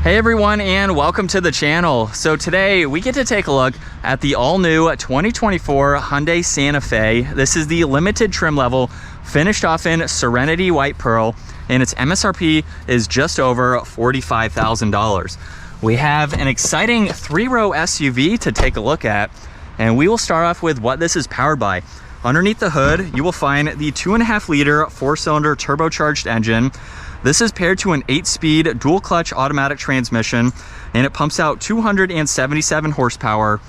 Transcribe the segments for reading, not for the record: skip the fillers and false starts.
Hey everyone, and welcome to the channel. So today we get to take a look at the all-new 2024 Hyundai Santa Fe. This is the limited trim level, finished off in Serenity White Pearl, and its MSRP is just over $45,000. We have an exciting three-row SUV to take a look at, and we will start off with what this is powered by. Underneath the hood, you will find the 2.5-liter four-cylinder turbocharged engine. This is paired to an 8-speed dual clutch automatic transmission, and it pumps out 277 horsepower,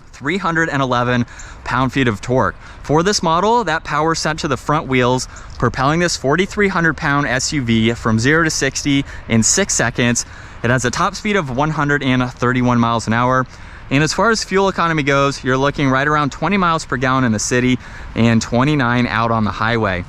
311 pound-feet of torque. For this model, that power is sent to the front wheels, propelling this 4,300-pound SUV from 0 to 60 in 6 seconds. It has a top speed of 131 miles an hour. And as far as fuel economy goes, you're looking right around 20 miles per gallon in the city and 29 out on the highway.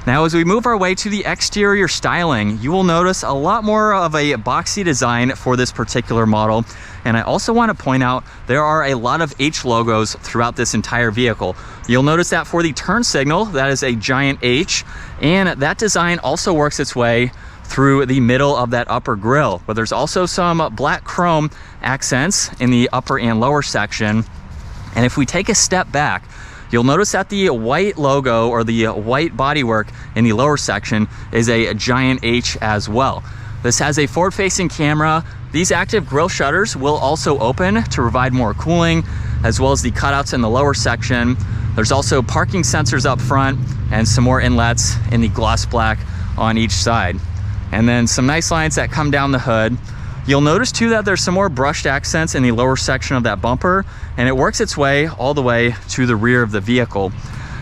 Now, as we move our way to the exterior styling, you will notice a lot more of a boxy design for this particular model. And I also want to point out there are a lot of H logos throughout this entire vehicle. You'll notice that for the turn signal, that is a giant H, and that design also works its way through the middle of that upper grille, but there's also some black chrome accents in the upper and lower section. And if we take a step back, you'll notice that the white logo or the white bodywork in the lower section is a giant H as well. This has a forward-facing camera. These active grille shutters will also open to provide more cooling, as well as the cutouts in the lower section. There's also parking sensors up front and some more inlets in the gloss black on each side. And then some nice lines that come down the hood. You'll notice too that there's some more brushed accents in the lower section of that bumper, and it works its way all the way to the rear of the vehicle.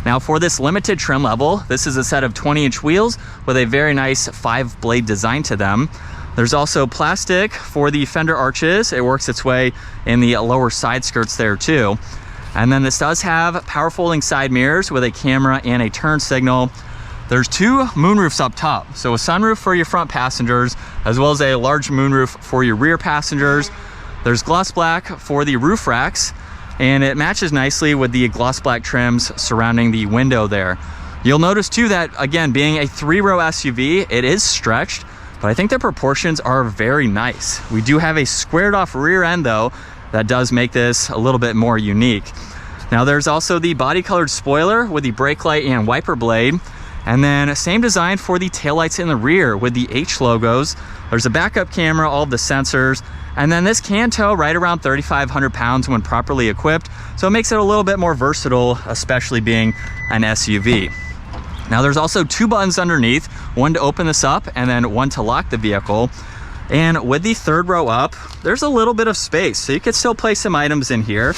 Now, for this limited trim level, this is a set of 20-inch wheels with a very nice 5-blade design to them. There's also plastic for the fender arches. It works its way in the lower side skirts there too. And then this does have power folding side mirrors with a camera and a turn signal. There's 2 moonroofs up top, so a sunroof for your front passengers, as well as a large moonroof for your rear passengers. There's gloss black for the roof racks, and it matches nicely with the gloss black trims surrounding the window there. You'll notice too that, again, being a 3-row SUV, it is stretched, but I think the proportions are very nice. We do have a squared off rear end though, that does make this a little bit more unique. Now, there's also the body colored spoiler with the brake light and wiper blade. And then same design for the taillights in the rear with the H logos. There's a backup camera, all of the sensors, and then this can tow right around 3,500 pounds when properly equipped, so it makes it a little bit more versatile, especially being an SUV. Now, there's also 2 buttons underneath, one to open this up and then one to lock the vehicle. And with the 3rd row up, there's a little bit of space, so you could still place some items in here.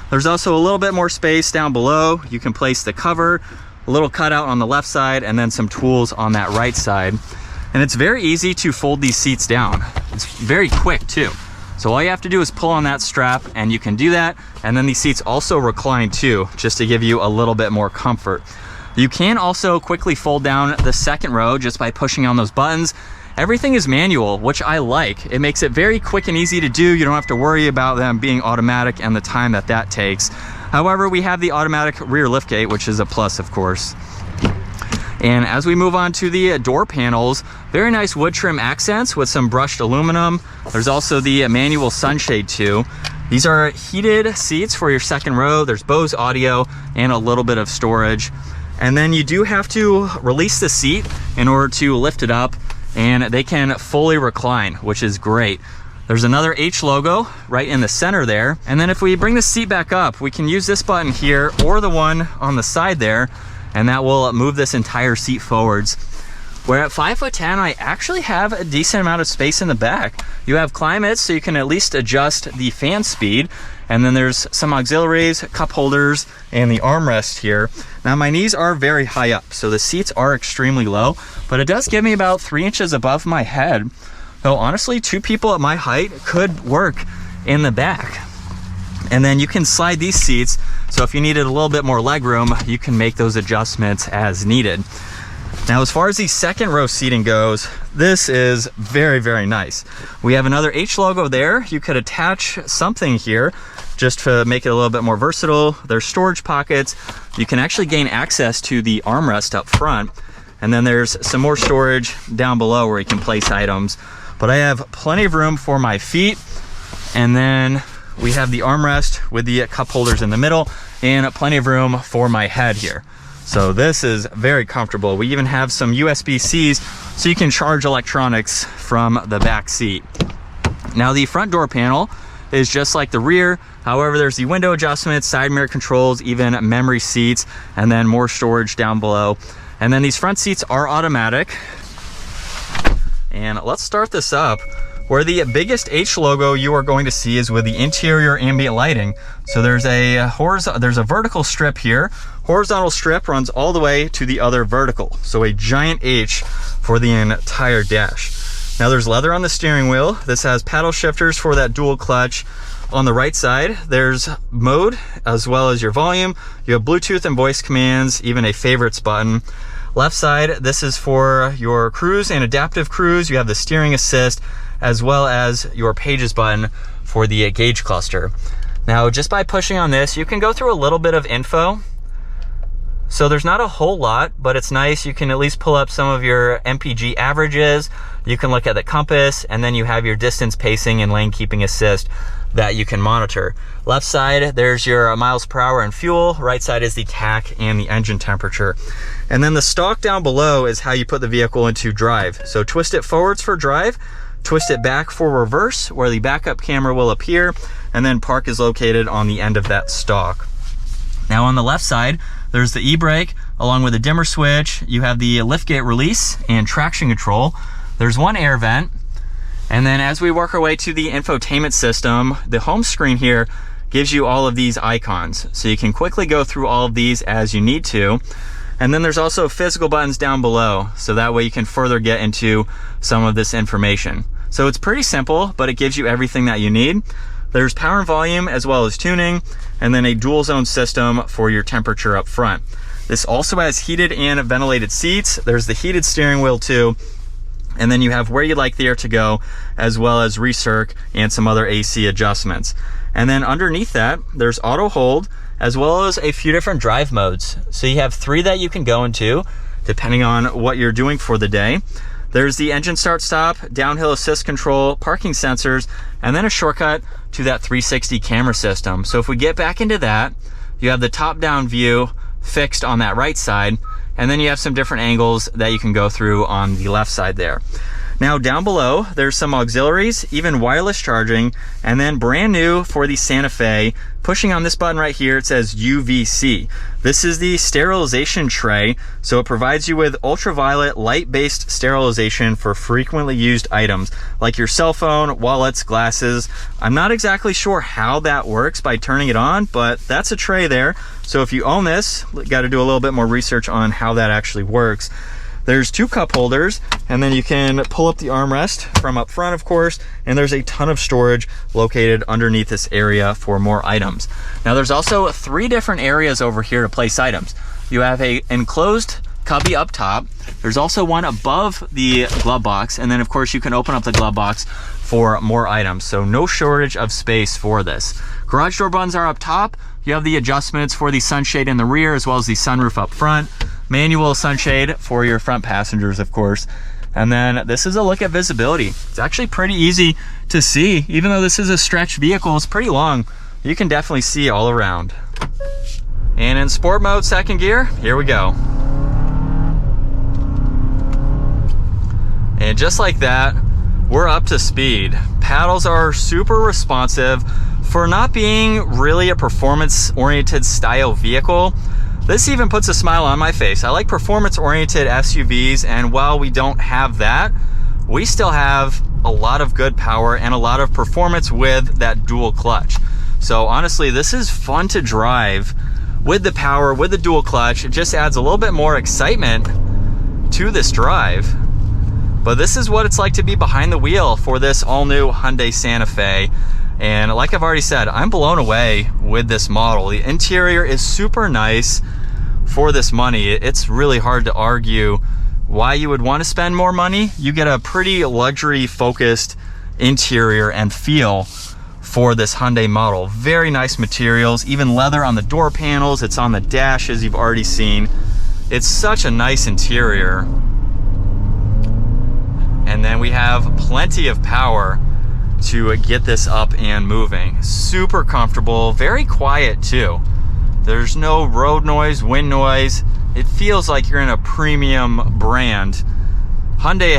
There's also a little bit more space down below. You can place the cover, a little cutout on the left side, and then some tools on that right side. And it's very easy to fold these seats down. It's very quick too. So all you have to do is pull on that strap and you can do that. And then these seats also recline too, just to give you a little bit more comfort. You can also quickly fold down the 2nd row just by pushing on those buttons. Everything is manual, which I like. It makes it very quick and easy to do. You don't have to worry about them being automatic and the time that that takes. However, we have the automatic rear liftgate, which is a plus, of course. And as we move on to the door panels, very nice wood trim accents with some brushed aluminum. There's also the manual sunshade too. These are heated seats for your 2nd row. There's Bose audio and a little bit of storage. And then you do have to release the seat in order to lift it up, and they can fully recline, which is great. There's another H logo right in the center there. And then if we bring the seat back up, we can use this button here or the one on the side there, and that will move this entire seat forwards. Where at 5'10", I actually have a decent amount of space in the back. You have climates, so you can at least adjust the fan speed. And then there's some auxiliaries, cup holders, and the armrest here. Now, my knees are very high up, so the seats are extremely low, but it does give me about 3 inches above my head. Though honestly, 2 people at my height could work in the back. And then you can slide these seats, so if you needed a little bit more leg room, you can make those adjustments as needed. Now, as far as the 2nd row seating goes, this is very, very nice. We have another H logo there. You could attach something here just to make it a little bit more versatile. There's storage pockets. You can actually gain access to the armrest up front. And then there's some more storage down below where you can place items. but I have plenty of room for my feet. And then we have the armrest with the cup holders in the middle and plenty of room for my head here. So this is very comfortable. We even have some USB-Cs so you can charge electronics from the back seat. Now the front door panel is just like the rear. However, there's the window adjustments, side mirror controls, even memory seats, and then more storage down below. And then these front seats are automatic. And let's start this up. Where the biggest H logo you are going to see is with the interior ambient lighting. So there's a vertical strip here. Horizontal strip runs all the way to the other vertical. So a giant H for the entire dash. Now there's leather on the steering wheel. This has paddle shifters for that dual clutch. On the right side, there's mode as well as your volume. You have Bluetooth and voice commands, even a favorites button. Left side, this is for your cruise and adaptive cruise. You have the steering assist, as well as your pages button for the gauge cluster. Now, just by pushing on this, you can go through a little bit of info. So there's not a whole lot, but it's nice. You can at least pull up some of your MPG averages. You can look at the compass, and then you have your distance pacing and lane keeping assist that you can monitor. Left side, there's your miles per hour and fuel. Right side is the tach and the engine temperature. And then the stalk down below is how you put the vehicle into drive. So twist it forwards for drive, twist it back for reverse, where the backup camera will appear, and then park is located on the end of that stalk. Now on the left side, there's the e-brake along with a dimmer switch. You have the liftgate release and traction control. There's one air vent. And then as we work our way to the infotainment system, the home screen here gives you all of these icons. So you can quickly go through all of these as you need to. And then there's also physical buttons down below. So that way you can further get into some of this information. So it's pretty simple, but it gives you everything that you need. There's power and volume as well as tuning, and then a dual zone system for your temperature up front. This also has heated and ventilated seats. There's the heated steering wheel too. And then you have where you'd like the air to go, as well as recirc and some other AC adjustments. And then underneath that, there's auto hold, as well as a few different drive modes. So you have 3 that you can go into, depending on what you're doing for the day. There's the engine start stop, downhill assist control, parking sensors, and then a shortcut to that 360 camera system. So if we get back into that, you have the top down view fixed on that right side, and then you have some different angles that you can go through on the left side there. Now down below, there's some auxiliaries, even wireless charging, and then brand new for the Santa Fe, pushing on this button right here, it says UVC. This is the sterilization tray, so it provides you with ultraviolet light-based sterilization for frequently used items, like your cell phone, wallets, glasses. I'm not exactly sure how that works by turning it on, but that's a tray there. So if you own this, got to do a little bit more research on how that actually works. There's 2 cup holders, and then you can pull up the armrest from up front, of course, and there's a ton of storage located underneath this area for more items. Now there's also 3 different areas over here to place items. You have a enclosed cubby up top. There's also one above the glove box, and then of course you can open up the glove box for more items. So no shortage of space for this. Garage door buttons are up top. You have the adjustments for the sunshade in the rear, as well as the sunroof up front. Manual sunshade for your front passengers, of course. And then this is a look at visibility. It's actually pretty easy to see. Even though this is a stretched vehicle, it's pretty long. You can definitely see all around. And in sport mode, second gear, here we go. And just like that, we're up to speed. Paddles are super responsive. For not being really a performance-oriented style vehicle, this even puts a smile on my face. I like performance-oriented SUVs, and while we don't have that, we still have a lot of good power and a lot of performance with that dual clutch. So honestly, this is fun to drive with the power, with the dual clutch. It just adds a little bit more excitement to this drive. But this is what it's like to be behind the wheel for this all-new Hyundai Santa Fe. And like I've already said, I'm blown away with this model. The interior is super nice for this money. It's really hard to argue why you would want to spend more money. You get a pretty luxury focused interior and feel for this Hyundai model. Very nice materials, even leather on the door panels. It's on the dash, as you've already seen. It's such a nice interior. And then we have plenty of power to get this up and moving. Super comfortable, very quiet too. There's no road noise, wind noise. It feels like you're in a premium brand. Hyundai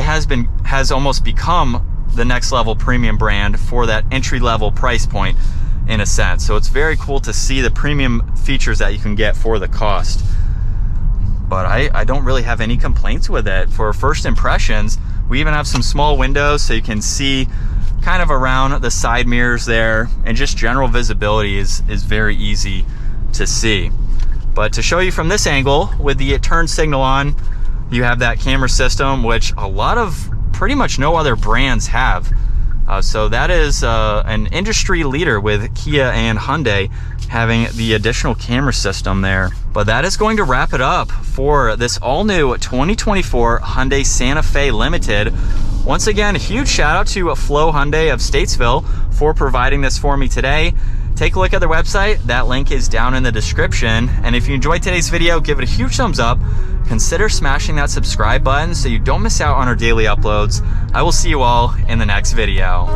has almost become the next level premium brand for that entry level price point in a sense. So it's very cool to see the premium features that you can get for the cost. But I don't really have any complaints with it. For first impressions, we even have some small windows so you can see kind of around the side mirrors there, and just general visibility is very easy to see. But to show you from this angle, with the turn signal on, you have that camera system, which a lot of pretty much no other brands have. So that is an industry leader with Kia and Hyundai having the additional camera system there. But that is going to wrap it up for this all new 2024 Hyundai Santa Fe Limited. Once again, a huge shout out to Flo Hyundai of Statesville for providing this for me today. Take a look at their website. That link is down in the description. And if you enjoyed today's video, give it a huge thumbs up. Consider smashing that subscribe button so you don't miss out on our daily uploads. I will see you all in the next video.